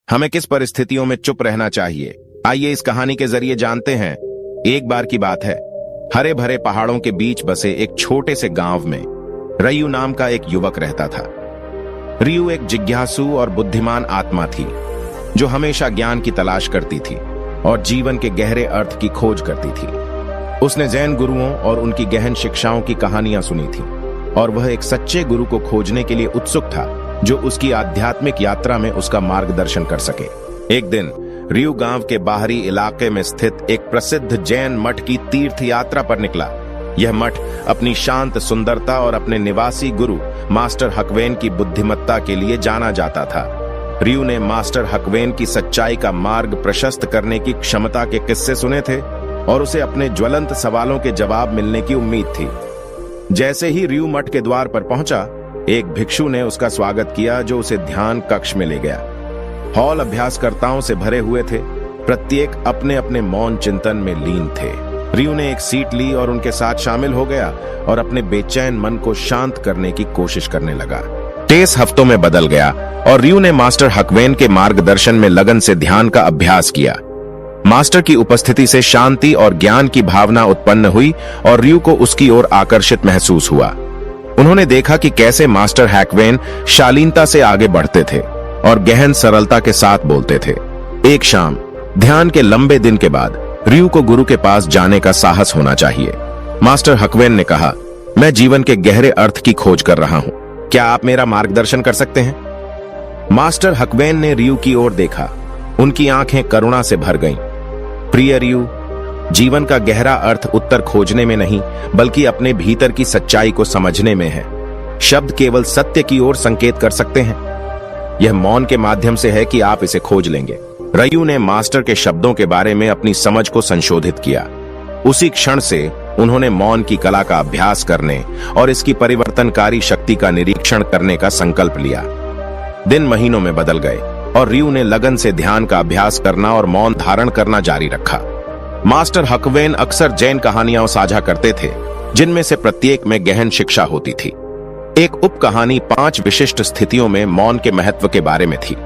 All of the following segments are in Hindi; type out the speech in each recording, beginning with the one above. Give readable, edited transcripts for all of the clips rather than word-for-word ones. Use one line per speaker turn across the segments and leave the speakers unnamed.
हमें किस परिस्थितियों में चुप रहना चाहिए, आइए इस कहानी के जरिए जानते हैं। एक बार की बात है, हरे भरे पहाड़ों के बीच बसे एक छोटे से गांव में रयू नाम का एक युवक रहता था। रियू एक जिज्ञासु और बुद्धिमान आत्मा थी जो हमेशा ज्ञान की तलाश करती थी और जीवन के गहरे अर्थ की खोज करती थी। उसने जैन गुरुओं और उनकी गहन शिक्षाओं की कहानियां सुनी थी और वह एक सच्चे गुरु को खोजने के लिए उत्सुक था जो उसकी आध्यात्मिक यात्रा में उसका मार्गदर्शन कर सके। एक दिन रियू गांव के बाहरी इलाके में स्थित एक प्रसिद्ध जैन मठ की तीर्थ यात्रा पर निकला। यह मठ अपनी शांत सुंदरता और अपने निवासी गुरु मास्टर हकवेन की बुद्धिमत्ता के लिए जाना जाता था। रियू ने मास्टर हकवेन की सच्चाई का मार्ग प्रशस्त करने की क्षमता के किस्से सुने थे और उसे अपने ज्वलंत सवालों के जवाब मिलने की उम्मीद थी। जैसे ही रियू मठ के द्वार पर पहुंचा, एक भिक्षु ने उसका स्वागत किया जो उसे ध्यान कक्ष में ले गया। हॉल अभ्यासकर्ताओं से भरे हुए थे, प्रत्येक अपने अपने मौन चिंतन में लीन थे। रियू ने एक सीट ली और उनके साथ शामिल हो गया और अपने बेचैन मन को शांत करने की कोशिश करने लगा। तेईस हफ्तों में बदल गया और रियू ने मास्टर हकवेन के मार्गदर्शन में लगन से ध्यान का अभ्यास किया। मास्टर की उपस्थिति से शांति और ज्ञान की भावना उत्पन्न हुई और रियू को उसकी ओर आकर्षित महसूस हुआ। उन्होंने देखा कि कैसे मास्टर हैकवेन शालीनता से आगे बढ़ते थे और गहन सरलता के साथ बोलते थे। एक शाम ध्यान के लंबे दिन के बाद रियू को गुरु के पास जाने का साहस होना चाहिए। मास्टर हकवेन ने कहा, मैं जीवन के गहरे अर्थ की खोज कर रहा हूं, क्या आप मेरा मार्गदर्शन कर सकते हैं? मास्टर हकवेन ने रियू की ओर देखा, उनकी आंखें करुणा से भर गईं। प्रिय रियू, जीवन का गहरा अर्थ उत्तर खोजने में नहीं बल्कि अपने भीतर की सच्चाई को समझने में है। शब्द केवल सत्य की ओर संकेत कर सकते हैं। यह मौन के माध्यम से है कि आप इसे खोज लेंगे। रियू ने मास्टर के शब्दों के बारे में अपनी समझ को संशोधित किया। उसी क्षण से उन्होंने मौन की कला का अभ्यास करने और इसकी परिवर्तनकारी शक्ति का निरीक्षण करने का संकल्प लिया। दिन महीनों में बदल गए और रियू ने लगन से ध्यान का अभ्यास करना और मौन धारण करना जारी रखा। मास्टर हकवेन अक्सर जैन कहानियां साझा करते थे जिनमें से प्रत्येक में गहन शिक्षा होती थी। एक उप कहानी 5 विशिष्ट स्थितियों में मौन के महत्व के बारे में थी।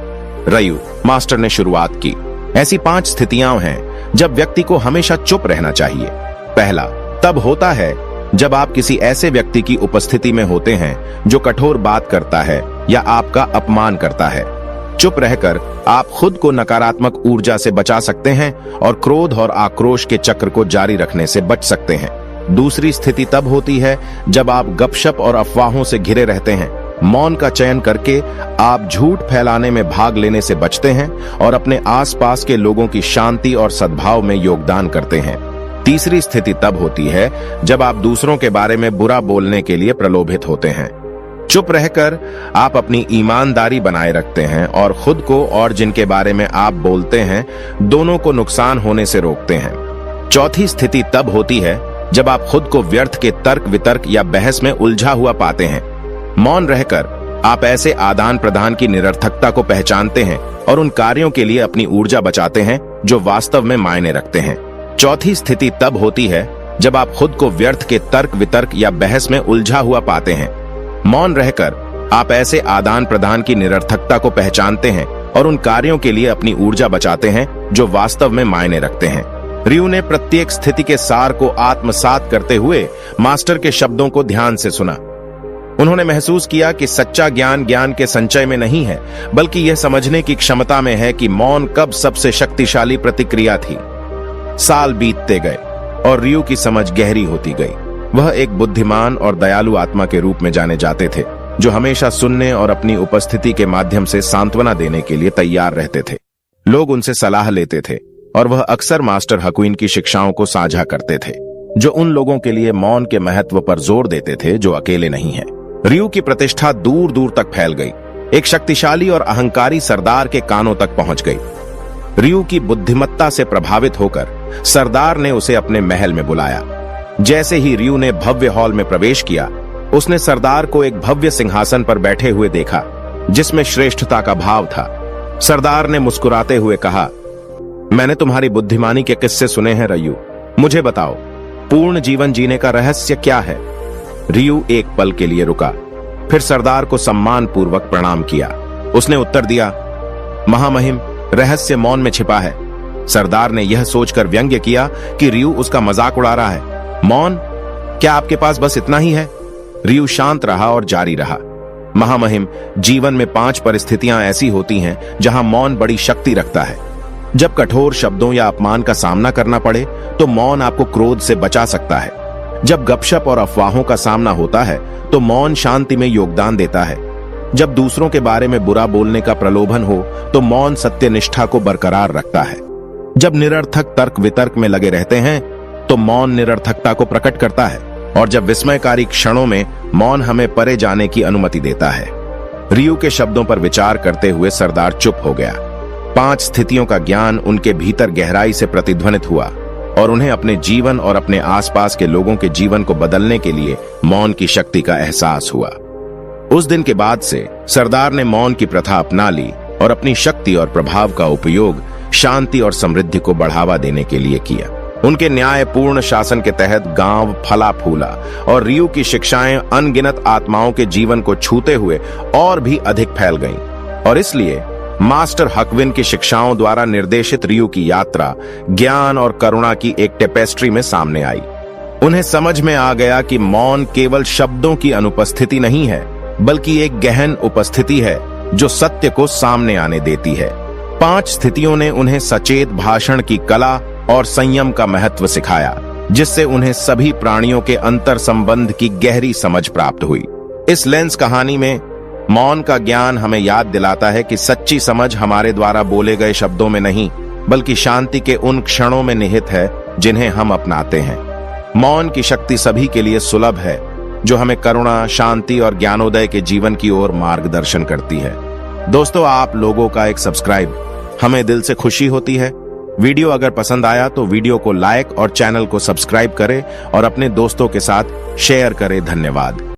रियू, मास्टर ने शुरुआत की, ऐसी 5 स्थितियां हैं जब व्यक्ति को हमेशा चुप रहना चाहिए। पहला तब होता है जब आप किसी ऐसे व्यक्ति की उपस्थिति में होते हैं जो कठोर बात करता है या आपका अपमान करता है। चुप रहकर आप खुद को नकारात्मक ऊर्जा से बचा सकते हैं और क्रोध और आक्रोश के चक्र को जारी रखने से बच सकते हैं। दूसरी स्थिति तब होती है जब आप गपशप और अफवाहों से घिरे रहते हैं। मौन का चयन करके आप झूठ फैलाने में भाग लेने से बचते हैं और अपने आसपास के लोगों की शांति और सद्भाव में योगदान करते हैं। तीसरी स्थिति तब होती है जब आप दूसरों के बारे में बुरा बोलने के लिए प्रलोभित होते हैं। चुप रहकर आप अपनी ईमानदारी बनाए रखते हैं और खुद को और जिनके बारे में आप बोलते हैं दोनों को नुकसान होने से रोकते हैं। चौथी स्थिति तब होती है जब आप खुद को व्यर्थ के तर्क वितर्क या बहस में उलझा हुआ पाते हैं। मौन रहकर आप ऐसे आदान प्रदान की निरर्थकता को पहचानते हैं और उन कार्यों के लिए अपनी ऊर्जा बचाते हैं जो वास्तव में मायने रखते हैं। चौथी स्थिति तब होती है जब आप खुद को व्यर्थ के तर्क वितर्क या बहस में उलझा हुआ पाते हैं। मौन रहकर आप ऐसे आदान प्रदान की निरर्थकता को पहचानते हैं और उन कार्यों के लिए अपनी ऊर्जा बचाते हैं जो वास्तव में मायने रखते हैं। रियू ने प्रत्येक स्थिति के सार को आत्मसात करते हुए मास्टर के शब्दों को ध्यान से सुना। उन्होंने महसूस किया कि सच्चा ज्ञान ज्ञान के संचय में नहीं है बल्कि यह समझने की क्षमता में है कि मौन कब सबसे शक्तिशाली प्रतिक्रिया थी। साल बीतते गए और रियू की समझ गहरी होती गई। वह एक बुद्धिमान और दयालु आत्मा के रूप में जाने जाते थे जो हमेशा सुनने और अपनी उपस्थिति के माध्यम से सांत्वना देने के लिए तैयार रहते थे। लोग उनसे सलाह लेते थे और वह अक्सर मास्टर हकवेन की शिक्षाओं को साझा करते थे जो उन लोगों के लिए मौन के महत्व पर जोर देते थे जो अकेले नहीं हैं। रियू की प्रतिष्ठा दूर दूर तक फैल गई, एक शक्तिशाली और अहंकारी सरदार के कानों तक पहुंच गई। रियू की बुद्धिमत्ता से प्रभावित होकर सरदार ने उसे अपने महल में बुलाया। जैसे ही रियू ने भव्य हॉल में प्रवेश किया, उसने सरदार को एक भव्य सिंहासन पर बैठे हुए देखा जिसमें श्रेष्ठता का भाव था। सरदार ने मुस्कुराते हुए कहा, मैंने तुम्हारी बुद्धिमानी के किस्से सुने हैं रियू, मुझे बताओ पूर्ण जीवन जीने का रहस्य क्या है? रियू एक पल के लिए रुका, फिर सरदार को सम्मान पूर्वक प्रणाम किया। उसने उत्तर दिया, महामहिम, रहस्य मौन में छिपा है। सरदार ने यह सोचकर व्यंग्य किया कि रियू उसका मजाक उड़ा रहा है। मौन, क्या आपके पास बस इतना ही है? रियू शांत रहा और जारी रहा। महामहिम, जीवन में 5 परिस्थितियां ऐसी होती हैं जहां मौन बड़ी शक्ति रखता है। जब कठोर शब्दों या अपमान का सामना करना पड़े तो मौन आपको क्रोध से बचा सकता है। जब गपशप और अफवाहों का सामना होता है तो मौन शांति में योगदान देता है। जब दूसरों के बारे में बुरा बोलने का प्रलोभन हो तो मौन सत्यनिष्ठा को बरकरार रखता है। जब निरर्थक तर्क वितर्क में लगे रहते हैं तो मौन निरर्थकता को प्रकट करता है। और जब विस्मयकारी क्षणों में मौन हमें परे जाने की अनुमति देता है। रियू के शब्दों पर विचार करते हुए सरदार चुप हो गया। 5 स्थितियों का ज्ञान उनके भीतर गहराई से प्रतिध्वनित हुआ और उन्हें अपने जीवन और अपने आसपास के लोगों के जीवन को बदलने के लिए मौन की शक्ति का एहसास हुआ। उस दिन के बाद से सरदार ने मौन की प्रथा अपना ली और अपनी शक्ति और प्रभाव का उपयोग शांति और समृद्धि को बढ़ावा देने के लिए किया। उनके न्यायपूर्ण शासन के तहत गांव फला फूला और रियू की शिक्षाएं अनगिनत आत्माओं के जीवन को छूते हुए और भी अधिक फैल गईं। और इसलिए मास्टर हकविन की शिक्षाओं द्वारा निर्देशित रियू की यात्रा ज्ञान और करुणा की एक टेपेस्ट्री में सामने आई। उन्हें समझ में आ गया कि मौन केवल शब्दों की अनुपस्थिति नहीं है, बल्कि एक गहन उपस्थिति है जो सत्य को सामने आने देती है। 5 स्थितियों ने उन्हें सचेत भाषण की कला और संयम का महत्व सिखाया, जिससे उन्हें सभी प्राणियों के अंतर संबंध की गहरी समझ प्राप्त हुई। इस लेंस कहानी में मौन का ज्ञान हमें याद दिलाता है कि सच्ची समझ हमारे द्वारा बोले गए शब्दों में नहीं, बल्कि शांति के उन क्षणों में निहित है जिन्हें हम अपनाते हैं। मौन की शक्ति सभी के लिए सुलभ है, जो हमें करुणा, शांति और ज्ञानोदय के जीवन की ओर मार्गदर्शन करती है। दोस्तों, आप लोगों का एक सब्सक्राइब हमें दिल से खुशी होती है। वीडियो अगर पसंद आया तो वीडियो को लाइक और चैनल को सब्सक्राइब करें और अपने दोस्तों के साथ शेयर करें। धन्यवाद।